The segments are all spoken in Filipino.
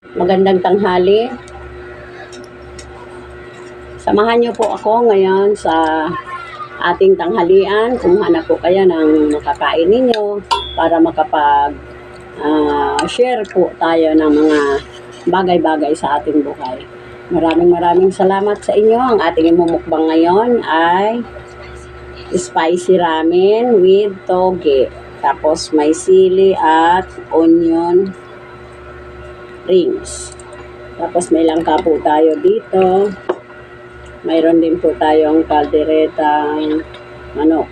Magandang tanghali. Samahan niyo po ako ngayon sa ating tanghalian. Kumuha na po kayo ng makakain ninyo para share po tayo ng mga bagay-bagay sa ating buhay. Maraming salamat sa inyo. Ang ating imumukbang ngayon ay spicy ramen with toge. Tapos may sili at onion rings. Tapos may langka po tayo dito. Mayroon din po tayong kalderetang manok.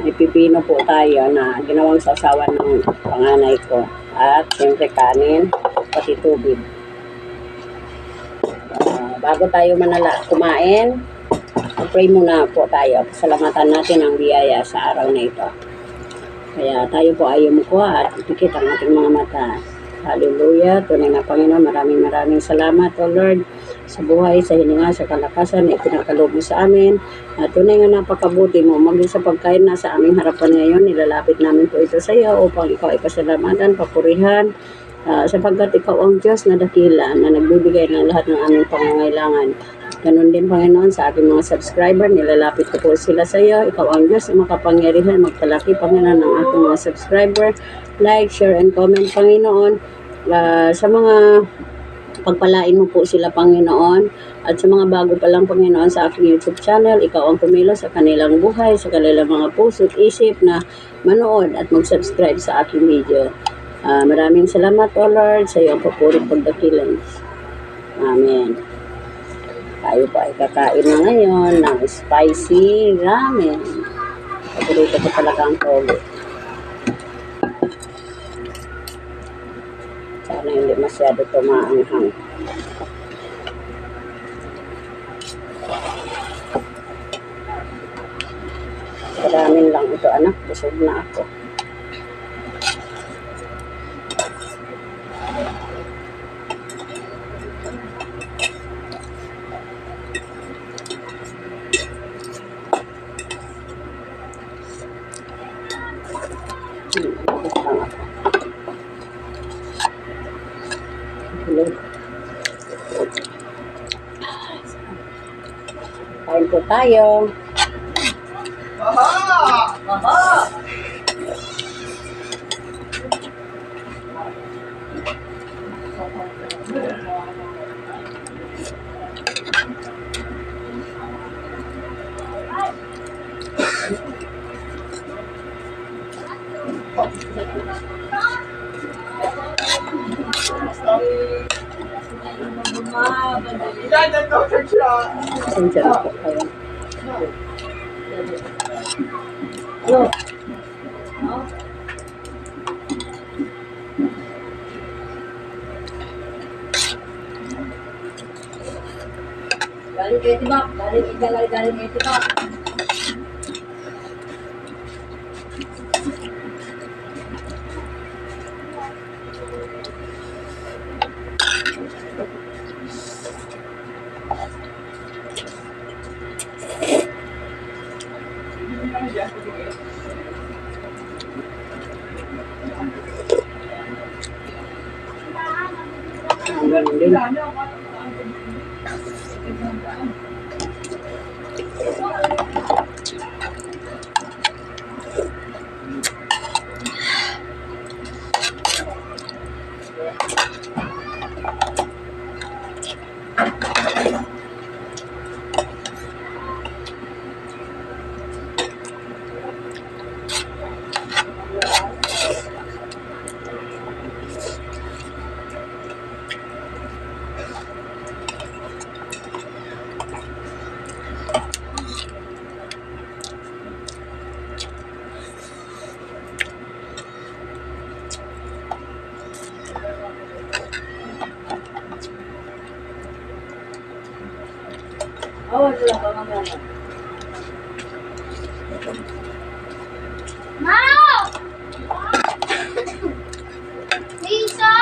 May pipino po tayo na ginawang sasawan ng panganay ko. At siyempre kanin, pati tubig. Bago tayo kumain, pray muna po tayo. Pasalamatan natin ang biyaya sa araw na ito. Kaya tayo po ay yumuko at ipikit ang ating mga mata. Hallelujah. Tunay na Panginoon, maraming salamat, O Lord, sa buhay, sa hininga, sa kalakasan na ipinakalob mo sa amin. At tunay nga napakabuti mo, maging sa pagkain na sa aming harapan ngayon, nilalapit namin po ito sa iyo upang ikaw ay pasalamatan, papurihan, sapagkat ikaw ang Diyos na dakila na nagbibigay ng lahat ng aming pangangailangan. Ganun din, Panginoon, sa aking mga subscriber, nilalapit ko po sila sa iyo. Ikaw ang Diyos na makapangyarihan, magpalaki, Panginoon, ng aking mga subscriber. Like, share, and comment, Panginoon. Sa mga pagpalain mo po sila, Panginoon. At sa mga bago pa lang, Panginoon, sa aking YouTube channel, ikaw ang kumilos sa kanilang buhay, sa kanilang mga puso at isip na manood at mag-subscribe sa aking video. Maraming salamat, O Lord, sa iyong papurit pagdakilan. Amen. Tayo po ay kakain na ngayon ng spicy ramen. Paborito ko talaga ang toge. Sana hindi masyado tumaanghang. Ramen lang ito, anak. Busog na ako. Kain po tayo. Pasensya na po kayo. Galing kayo tibak, galing kayo tibak. Ganun din. Oh, wala pa mga Mau! Lisa!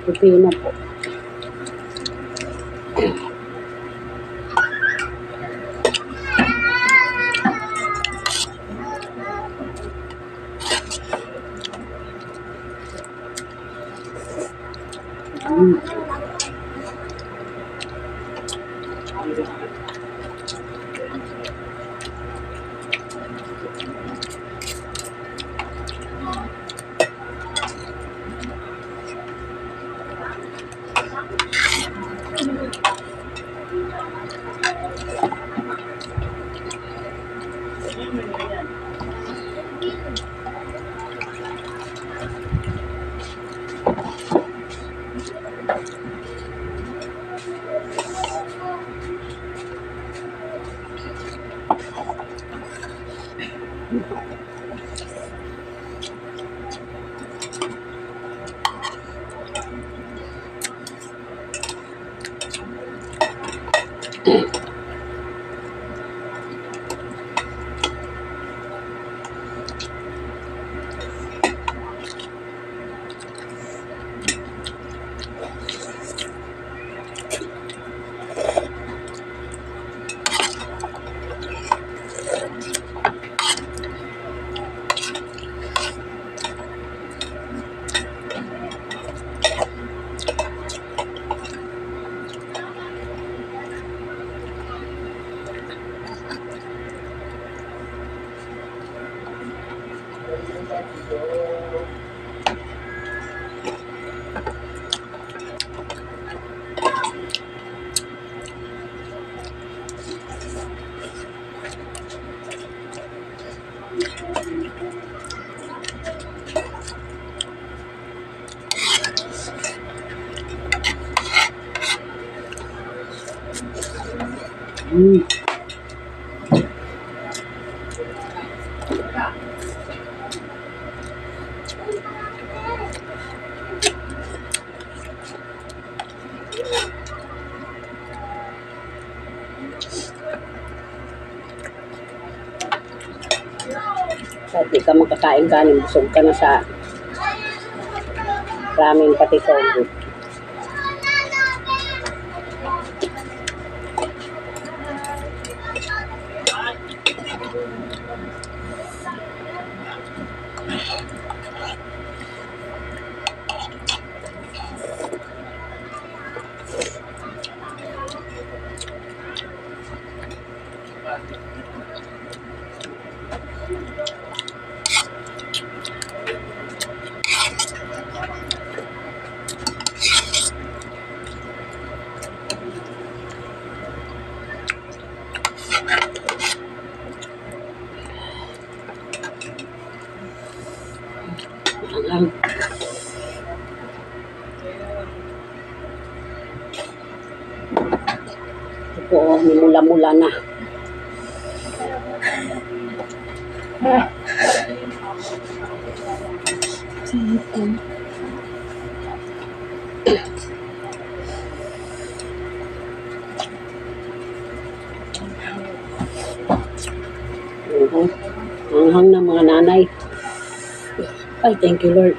Pipino po. Mm. Mm. Kahit di ka makakain kanin, busog ka na sa ramen pati togo. Ang ito po, mula-mula na. Anghang na mga nanay. Ay, thank you, Lord.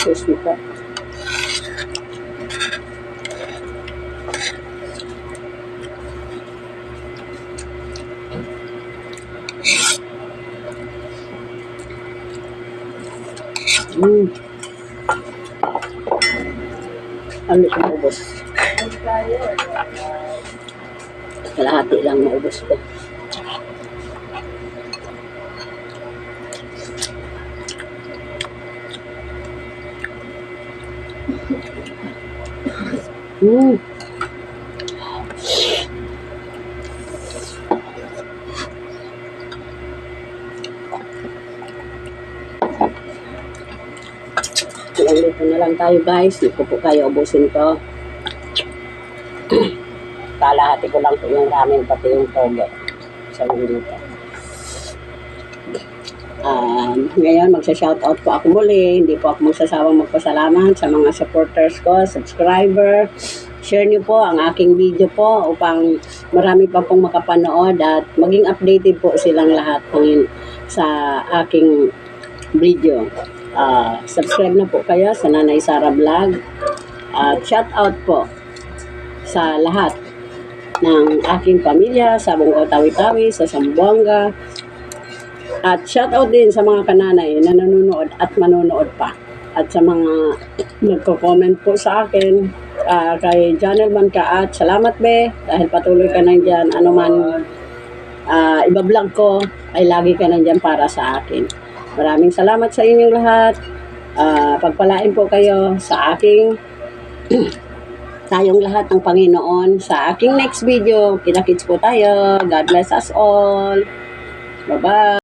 Crispy pa. Ano ito maubos? Kalahati lang maubos ko. Ilang luto na lang tayo guys. Hindi ko po kayo ubusin to. Kalahati ko lang po yung ramen pati yung toge. Isang minuto. Ngayon magsha-shoutout po ako muli. Hindi po ako magsasawang magpasalamat sa mga supporters ko, subscriber. Share niyo po ang aking video po upang marami pa pong makapanood at maging updated po silang lahat sa aking video. Subscribe na po kayo sa Nanay Sara Vlog. Shoutout po sa lahat ng aking pamilya sa Bungaw Tawi-Tawi, sa Zamboanga. At shoutout din sa mga kananay na nanonood at manonood pa. At sa mga nagko-comment po sa akin, kay Janel Mankaat, salamat be, dahil patuloy ka nandyan, ano man ibablog ko, ay lagi ka nandyan para sa akin. Maraming salamat sa inyong lahat. Pagpalain po kayo sa aking tayong lahat ng Panginoon sa aking next video. Kita-kits po tayo. God bless us all. Bye-bye.